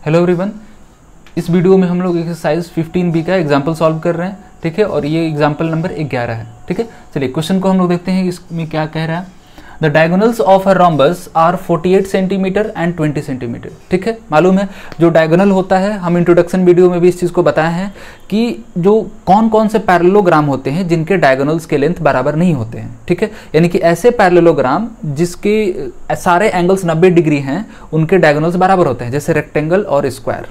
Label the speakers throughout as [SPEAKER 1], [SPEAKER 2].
[SPEAKER 1] Hello everyone, इस video में हम लोग एक्सरसाइज 15B का एग्जाम्पल सॉल्व कर रहे हैं, ठीक है। और ये एग्जाम्पल नंबर 11 है, ठीक है। चलिए क्वेश्चन को हम लोग देखते हैं इसमें क्या कह रहा है। The diagonals of a rhombus are 48 centimetre and 20 centimetre, ठीक है। मालूम है जो डायगोनल होता है, हम इंट्रोडक्शन वीडियो में भी इस चीज़ को बताए हैं कि जो कौन कौन से पैरेललोग्राम होते हैं जिनके डायगोनल्स के लेंथ बराबर नहीं होते हैं, ठीक है। यानी कि ऐसे पैरेललोग्राम जिसके सारे एंगल्स 90 डिग्री हैं उनके डायगोनल्स बराबर होते हैं, जैसे रेक्टेंगल और स्क्वायर,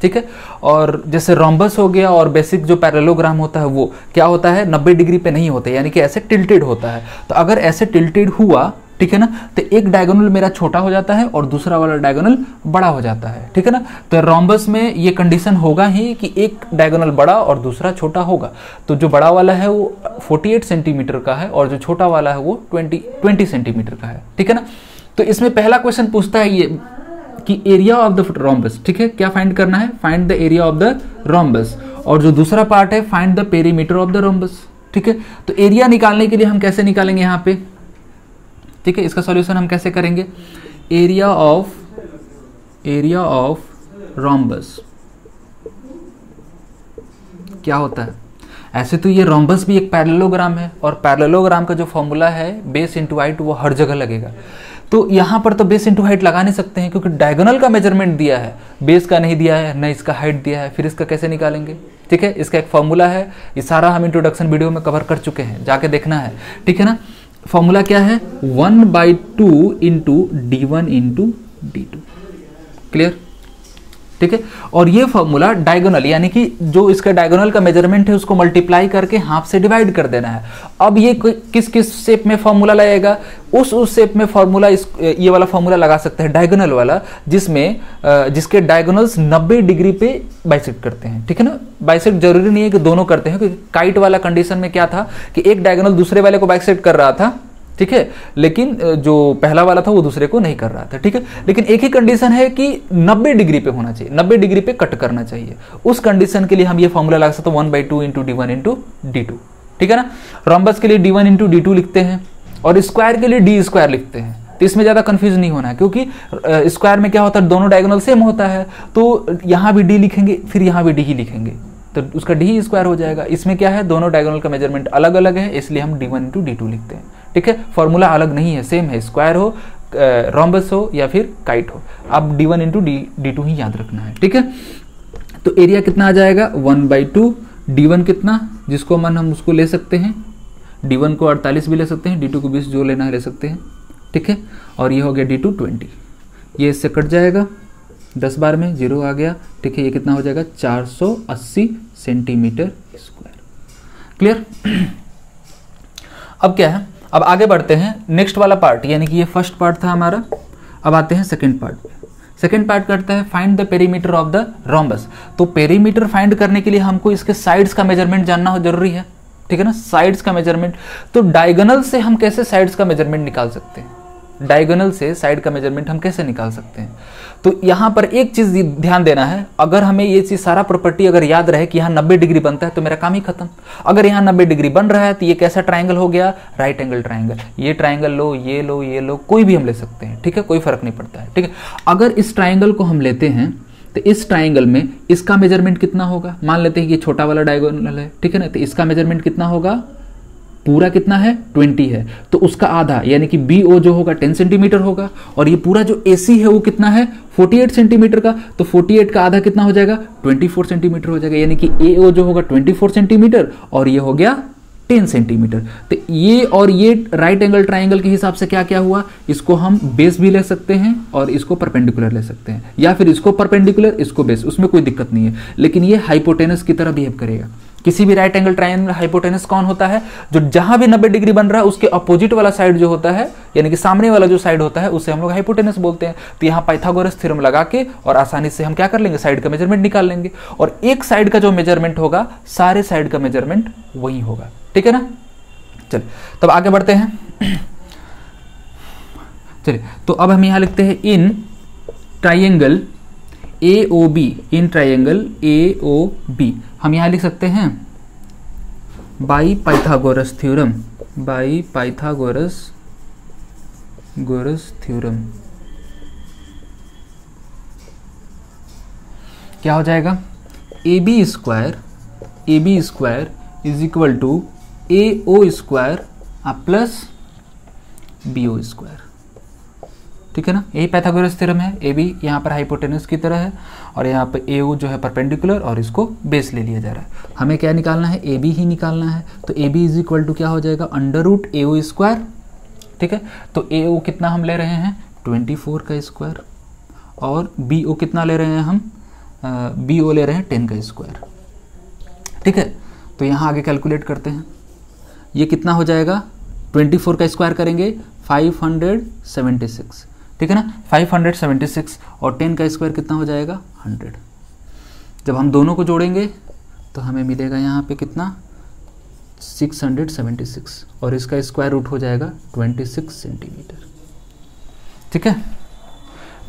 [SPEAKER 1] ठीक है। और जैसे रोम्बस हो गया और बेसिक जो पैरेललोग्राम होता है वो क्या होता है, 90 डिग्री पे नहीं होता है, यानी कि ऐसे टिल्टेड होता है। तो अगर ऐसे टिल्टेड हुआ, ठीक है ना, तो एक डायगोनल मेरा छोटा हो जाता है और दूसरा वाला डायगोनल बड़ा हो जाता है, ठीक है ना। तो रोम्बस में ये कंडीशन होगा ही कि एक डायगोनल बड़ा और दूसरा छोटा होगा। तो जो बड़ा वाला है वो 48 सेंटीमीटर का है और जो छोटा वाला है वो 20 सेंटीमीटर का है, ठीक है ना। तो इसमें पहला क्वेश्चन पूछता है ये कि एरिया ऑफ द रोम्बस, ठीक है। क्या फाइंड करना है, find the area of the rhombus. और जो दूसरा पार्ट है find the perimeter of the rhombus, ठीक है। तो एरिया निकालने के लिए हम कैसे निकालेंगे यहाँ पे, ठीक है। इसका सॉल्यूशन हम कैसे करेंगे, एरिया ऑफ रोम्बस क्या होता है। ऐसे तो ये रोम्बस भी एक पैरेललोग्राम है और पैरेललोग्राम का जो फॉर्मूला है बेस इंटू हाइट वो हर जगह लगेगा। तो यहाँ पर तो बेस इंटू हाइट लगा नहीं सकते हैं क्योंकि डायगोनल का मेजरमेंट दिया है, बेस का नहीं दिया है, न इसका हाइट दिया है, फिर इसका कैसे निकालेंगे, ठीक है। इसका एक फॉर्मूला है, ये सारा हम इंट्रोडक्शन वीडियो में कवर कर चुके हैं, जाके देखना है, ठीक है ना। फॉर्मूला क्या है, 1/2 into D1 into D2, clear, ठीक है। और ये फॉर्मूला डायगोनल यानी कि जो इसका डायगोनल का मेजरमेंट है उसको मल्टीप्लाई करके हाफ से डिवाइड कर देना है। अब ये किस किस शेप में फॉर्मूला लगेगा, उस शेप में फॉर्मूला ये वाला फॉर्मूला लगा सकते हैं, डायगोनल वाला, जिसमें जिसके डायगोनल्स 90 डिग्री पे बाइसेक्ट करते हैं, ठीक है ना। बाइसेक्ट जरूरी नहीं है कि दोनों करते हैं, क्योंकि काइट वाला कंडीशन में क्या था कि एक डायगोनल दूसरे वाले को बाइसेक्ट कर रहा था, ठीक है, लेकिन जो पहला वाला था वो दूसरे को नहीं कर रहा था, ठीक है। लेकिन एक ही कंडीशन है कि 90 डिग्री पे होना चाहिए, 90 डिग्री पे कट करना चाहिए। उस कंडीशन के लिए हम ये फॉर्मूला लगा सकते हैं 1/2 इंटू D1 इंटू D2, ठीक है ना। रोम्बस के लिए D1 इंटू D2 लिखते हैं और स्क्वायर के लिए D स्क्वायर लिखते हैं। तो इसमें ज्यादा कंफ्यूज नहीं होना है क्योंकि स्क्वायर में क्या होता है, दोनों डायगोनल सेम होता है, तो यहाँ भी D लिखेंगे फिर यहाँ भी D ही लिखेंगे, तो उसका D ही स्क्वायर हो जाएगा। इसमें क्या है, दोनों डायगोनल का मेजरमेंट अलग अलग है, इसलिए हम D1 इंटू D2 लिखते हैं, ठीक है। फॉर्मूला अलग नहीं है, सेम है, स्क्वायर हो, रोम्बस हो या फिर काइट हो, आप D1 इंटू D2 ही याद रखना है, ठीक है। तो एरिया कितना आ जाएगा, 1/2, D1 कितना, जिसको मन हम उसको ले सकते हैं, D1 को 48 भी ले सकते हैं, D2 को 20 जो लेना है ले सकते हैं, ठीक है। और ये हो गया D2 20, ये इससे कट जाएगा 10 बार में 0 आ गया, ठीक है। ये कितना हो जाएगा, 480 सेंटीमीटर स्क्वायर, क्लियर। अब क्या है, अब आगे बढ़ते हैं नेक्स्ट वाला पार्ट, यानी कि ये फर्स्ट पार्ट था हमारा। अब आते हैं सेकंड पार्ट पे। सेकंड पार्ट करता है find the perimeter of the rhombus. तो पेरीमीटर फाइंड करने के लिए हमको इसके साइड्स का मेजरमेंट जानना जरूरी है, ठीक है ना, साइड्स का मेजरमेंट। तो डायगोनल से हम कैसे साइड्स का मेजरमेंट निकाल सकते हैं, डायगोनल से साइड का मेजरमेंट हम कैसे निकाल सकते हैं। तो यहाँ पर एक चीज ध्यान देना है, अगर हमें ये चीज सारा प्रॉपर्टी अगर याद रहे कि यहाँ 90 डिग्री बनता है तो मेरा काम ही खत्म। अगर यहाँ 90 डिग्री बन रहा है तो ये कैसा ट्राइंगल हो गया, राइट एंगल ट्राइंगल। ये ट्राइंगल लो, ये लो, ये लो, कोई भी हम ले सकते हैं, ठीक है, कोई फर्क नहीं पड़ता है, ठीक है। अगर इस ट्राइंगल को हम लेते हैं तो इस ट्राइंगल में इसका मेजरमेंट कितना होगा, मान लेते हैं कि ये छोटा वाला डायगोनल है, ठीक है ना, तो इसका मेजरमेंट कितना होगा, पूरा कितना है 20 है, तो उसका आधा यानी कि BO जो होगा 10 सेंटीमीटर होगा, और ये पूरा जो AC है वो कितना है 48 सेंटीमीटर का, तो 48 का आधा कितना हो जाएगा 24 सेंटीमीटर हो जाएगा, यानी कि AO जो होगा 24 सेंटीमीटर और ये हो गया 10 सेंटीमीटर। तो ये और ये राइट एंगल ट्राइंगल के हिसाब से क्या क्या हुआ, इसको हम बेस भी ले सकते हैं और इसको परपेंडिकुलर ले सकते हैं, या फिर इसको परपेंडिकुलर इसको बेस, उसमें कोई दिक्कत नहीं है। लेकिन ये हाइपोटेनस की तरह बिहेव करेगा। किसी भी राइट एंगल ट्रायंगल हाइपोटेनस कौन होता है, जो जहां भी 90 डिग्री बन रहा है उसके अपोजिट वाला साइड जो होता है, यानी कि सामने वाला जो साइड होता है उसे हम लोग हाइपोटेनस बोलते हैं। तो यहाँ पाइथागोरस थ्योरम लगा के और आसानी से हम क्या कर लेंगे, साइड का मेजरमेंट निकाल लेंगे, और एक साइड का जो मेजरमेंट होगा सारे साइड का मेजरमेंट वही होगा, ठीक है ना। चलिए तब आगे बढ़ते हैं। चलिए तो अब हम यहां लिखते हैं in triangle AOB, in triangle AOB हम यहां लिख सकते हैं by Pythagoras theorem, by Pythagoras theorem. क्या हो जाएगा, A B square is equal to A O square plus B O square. ठीक है ना, यही पाइथागोरस थ्योरम है। ए बी यहाँ पर हाइपोटेनस की तरह है और यहाँ पे ए ओ जो है परपेंडिकुलर और इसको बेस ले लिया जा रहा है। हमें क्या निकालना है, ए बी ही निकालना है। तो A B is equal to क्या हो जाएगा, under root A O square. ठीक है, तो ए ओ कितना हम ले रहे हैं 24 का स्क्वायर और बी ओ कितना ले रहे हैं हम, बी ओ ले रहे हैं 10 का स्क्वायर। ठीक है, तो यहाँ आगे कैलकुलेट करते हैं। ये कितना हो जाएगा, 24 का स्क्वायर करेंगे 576। ठीक है ना, 576 और 10 का स्क्वायर कितना हो जाएगा 100। जब हम दोनों को जोड़ेंगे तो हमें मिलेगा यहाँ पे कितना 676 और इसका स्क्वायर रूट हो जाएगा 26 सेंटीमीटर। ठीक है,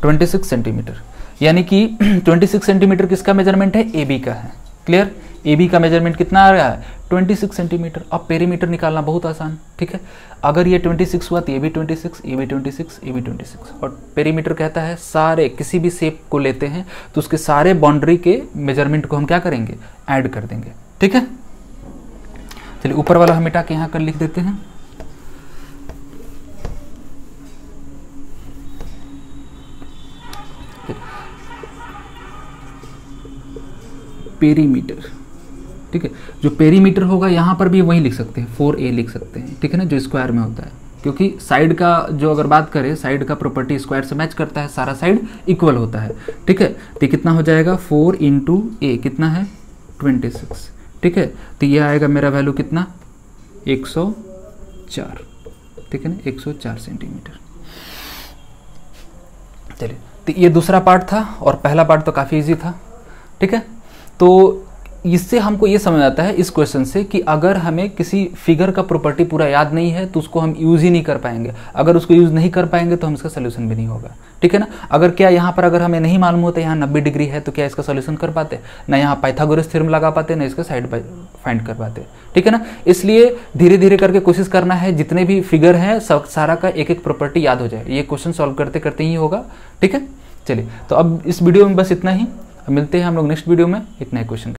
[SPEAKER 1] 26 सेंटीमीटर, यानी कि 26 सेंटीमीटर किसका मेजरमेंट है, ए बी का है। क्लियर, ए बी का मेजरमेंट कितना आ रहा है 26 सेंटीमीटर। अब पेरीमीटर निकालना बहुत आसान। ठीक है, अगर ये 26 हुआ तो ये भी 26, ये भी 26, ये भी 26। और पेरीमीटर कहता है सारे किसी भी शेप को लेते हैं तो उसके सारे बाउंड्री के मेजरमेंट को हम क्या करेंगे, ऐड कर देंगे। ठीक है, चलिए ऊपर वाला हम मिटा के यहाँ कर लिख देते हैं। पेरीमीटर, ठीक है, जो पेरीमीटर होगा यहाँ पर भी वही लिख सकते हैं, 4a लिख सकते हैं। ठीक है ना, जो स्क्वायर में होता है, क्योंकि साइड का जो अगर बात करें, साइड का प्रॉपर्टी स्क्वायर से मैच करता है, सारा साइड इक्वल होता है। ठीक है, तो कितना हो जाएगा 4 इंटू ए कितना है 26। ठीक है, तो ये आएगा मेरा वैल्यू कितना 104। ठीक है ना, 104 सेंटीमीटर। चलिए, तो ये दूसरा पार्ट था और पहला पार्ट तो काफ़ी इजी था। ठीक है, तो इससे हमको ये समझ आता है इस क्वेश्चन से कि अगर हमें किसी फिगर का प्रॉपर्टी पूरा याद नहीं है तो उसको हम यूज़ ही नहीं कर पाएंगे। अगर उसको यूज़ नहीं कर पाएंगे तो हम इसका सोल्यूशन भी नहीं होगा। ठीक है ना, अगर क्या यहाँ पर अगर हमें नहीं मालूम होता यहाँ 90 डिग्री है तो क्या इसका सोल्यूशन कर पाते, ना यहाँ पाइथागोरस थ्योरम लगा पाते, ना इसका साइड बाय फाइंड कर पाते। ठीक है ना, इसलिए धीरे धीरे करके कोशिश करना है जितने भी फिगर हैं सब सारा का एक एक प्रॉपर्टी याद हो जाए। ये क्वेश्चन सॉल्व करते करते ही होगा। ठीक है, चलिए, तो अब इस वीडियो में बस इतना ही। मिलते हैं हम लोग नेक्स्ट वीडियो में एक नए क्वेश्चन।